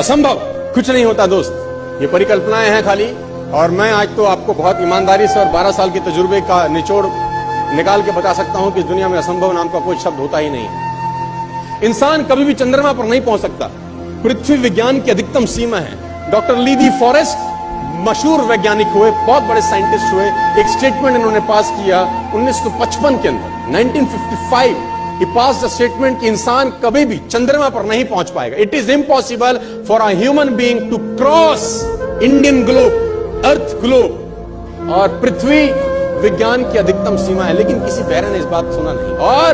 असंभव कुछ नहीं होता दोस्त, ये परिकल्पनाएं हैं खाली। और मैं आज तो आपको बहुत ईमानदारी से और 12 साल के तजुर्बे का निचोड़ निकाल के बता सकता हूं कि इस दुनिया में असंभव नाम का कोई शब्द होता ही नहीं है। इंसान कभी भी चंद्रमा पर नहीं पहुंच सकता, पृथ्वी विज्ञान की अधिकतम सीमा है। डॉक्टर ली दी फॉरेस्ट मशहूर वैज्ञानिक हुए, बहुत बड़े साइंटिस्ट हुए। एक स्टेटमेंट इन्होंने पास किया 1955 के अंदर, 1955 he passed a statement कि इंसान कभी भी चंद्रमा पर नहीं पहुंच पाएगा। It is impossible for a human being to cross Indian globe, earth globe. और पृथ्वी विज्ञान की अधिकतम सीमा है, लेकिन किसी बहरे ने इस बात को सुना नहीं। और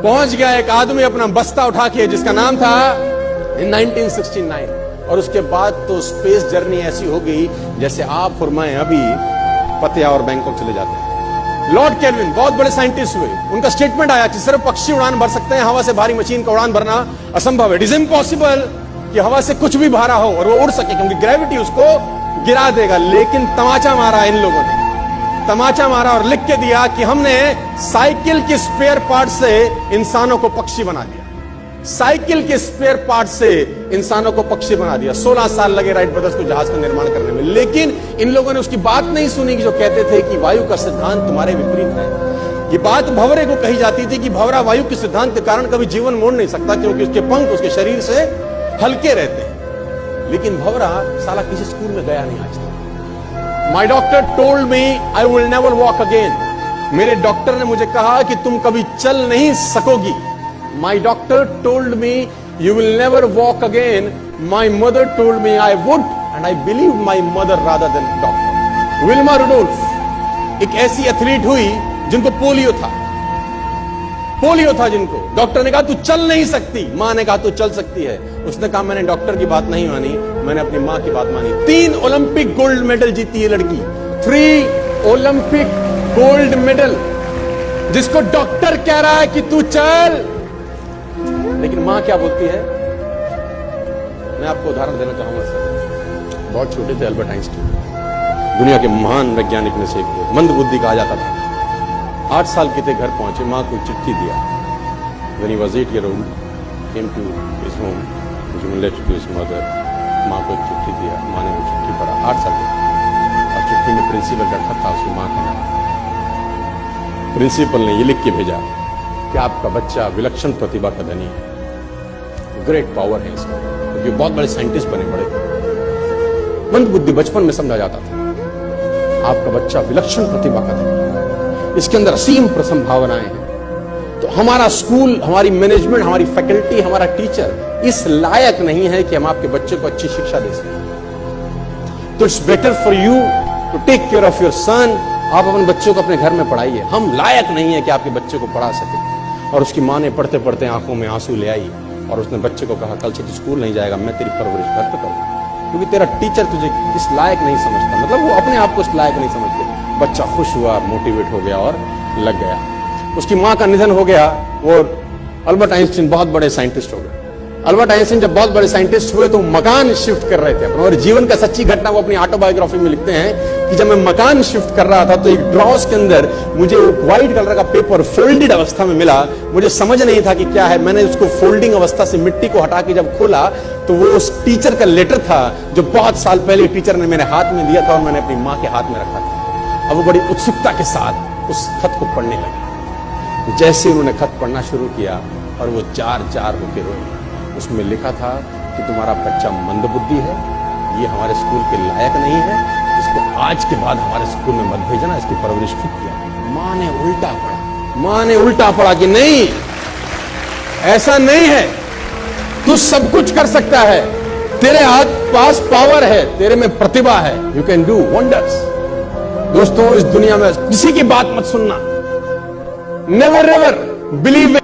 पहुंच गया एक आदमी अपना बस्ता उठा के, जिसका नाम था in 1969। और उसके बाद तो स्पेस जर्नी ऐसी हो गई जैसे आप और मैं अभी पतिया और बैंकॉक चले जाते हैं। लॉर्ड केल्विन बहुत बड़े साइंटिस्ट हुए, उनका स्टेटमेंट आया कि सिर्फ पक्षी उड़ान भर सकते हैं, हवा से भारी मशीन का उड़ान भरना असंभव है। इट इज इम्पॉसिबल कि हवा से कुछ भी भारा हो और वो उड़ सके, क्योंकि ग्रेविटी उसको गिरा देगा। लेकिन तमाचा मारा इन लोगों ने, तमाचा मारा और लिख के दिया कि हमने साइकिल के स्पेयर पार्ट से इंसानों को पक्षी बना दिया। साइकिल के स्पेयर पार्ट से इंसानों को पक्षी बना दिया। 16 साल लगे राइट ब्रदर्स को जहाज का निर्माण करने में, लेकिन इन लोगों ने उसकी बात नहीं सुनी कि जो कहते थे कि वायु का सिद्धांत तुम्हारे विपरीत है। ये बात भंवरे को कही जाती थी कि भंवरा वायु के सिद्धांत के कारण कभी जीवन मोड़ नहीं सकता, क्योंकि उसके पंख उसके शरीर से हल्के रहते हैं। लेकिन भंवरा साला किसी स्कूल में गया नहीं आज तक। माई doctor told me I will never walk again. मेरे डॉक्टर ने मुझे कहा कि तुम कभी चल नहीं सकोगी। My doctor told me you will never walk again. My mother told me I would, and I believed my mother rather than doctor. Wilma Rudolph एक ऐसी एथलीट हुई जिनको पोलियो था, पोलियो था जिनको डॉक्टर ने कहा तू चल नहीं सकती, मां ने कहा तू चल सकती है। उसने कहा मैंने डॉक्टर की बात नहीं मानी, मैंने अपनी मां की बात मानी। 3 ओलंपिक गोल्ड मेडल जीती है लड़की, 3 ओलंपिक गोल्ड मेडल, जिसको डॉक्टर कह रहा है कि तू चल। लेकिन मां क्या बोलती है? मैं आपको उदाहरण देना चाहूंगा सर। बहुत छोटे थे अल्बर्ट आइंस्टीन, दुनिया के महान वैज्ञानिक में से एक, मंद बुद्धि कहा जाता था। 8 साल के थे, घर पहुंचे, मां को चिट्ठी दिया। When he was 8 years old, came to his home, letter to his mother। मां को एक चिट्ठी दिया, मां ने वो चिट्ठी पढ़ा। 8 साल के, और चिट्ठी में प्रिंसिपल का खत था, उसकी मां का नाम। प्रिंसिपल ने ये लिख के भेजा कि आपका बच्चा विलक्षण प्रतिभा का धनी है, ग्रेट पावर है इसमें, क्योंकि बहुत बड़े साइंटिस्ट बने बड़े। मंद बुद्धि बचपन में समझा जाता था, आपका बच्चा विलक्षण प्रतिभा का धनी है, इसके अंदर असीम संभावनाएं हैं। तो हमारा स्कूल, हमारी मैनेजमेंट, हमारी फैकल्टी, हमारा टीचर इस लायक नहीं है कि हम आपके बच्चे को अच्छी शिक्षा दे सकें। तो it's better for you to take care of your son. आप अपने बच्चों को अपने घर में पढ़ाइए, हम लायक नहीं है कि आपके बच्चे को पढ़ा सके। और उसकी मां ने पढ़ते पढ़ते आंखों में आंसू ले आई और उसने बच्चे को कहा कल से तू स्कूल नहीं जाएगा, मैं तेरी परवरिश घर पे करूंगा, क्योंकि तेरा टीचर तुझे इस लायक नहीं समझता। मतलब वो अपने आप को इस लायक नहीं समझते। बच्चा खुश हुआ, मोटिवेट हो गया और लग गया। उसकी मां का निधन हो गया। वो अल्बर्ट आइंस्टीन बहुत बड़े साइंटिस्ट हो गए। अल्बर्ट आइंस्टीन जब बहुत बड़े साइंटिस्ट हुए तो मकान शिफ्ट कर रहे थे और जीवन का सच्ची घटना वो अपनी ऑटोबायोग्राफी में लिखते हैं कि जब मैं मकान शिफ्ट कर रहा था तो एक ड्रॉस के अंदर मुझे व्हाइट कलर का पेपर फोल्डेड अवस्था में मिला। मुझे समझ नहीं था कि क्या है। मैंने उसको फोल्डिंग अवस्था से मिट्टी को हटा के जब खोला तो वो उस टीचर का लेटर था जो बहुत साल पहले टीचर ने मेरे हाथ में दिया था और मैंने अपनी मां के हाथ में रखा था। अब वो बड़ी उत्सुकता के साथ उस खत को पढ़ने लगे। जैसे उन्होंने खत पढ़ना शुरू किया और वो जार जार होके रोए। उसमें लिखा था कि तुम्हारा बच्चा मंदबुद्धि है, ये हमारे स्कूल के लायक नहीं है, इसको आज के बाद हमारे स्कूल में मत भेजना, इसकी परवरिश खुद किया। मां ने उल्टा पढ़ा, मां ने उल्टा पढ़ा कि नहीं, ऐसा नहीं है, तू सब कुछ कर सकता है, तेरे हाथ पास पावर है, तेरे में प्रतिभा है, यू कैन डू वंडर्स। दोस्तों, इस दुनिया में किसी की बात मत सुनना, नेवर एवर बिलीव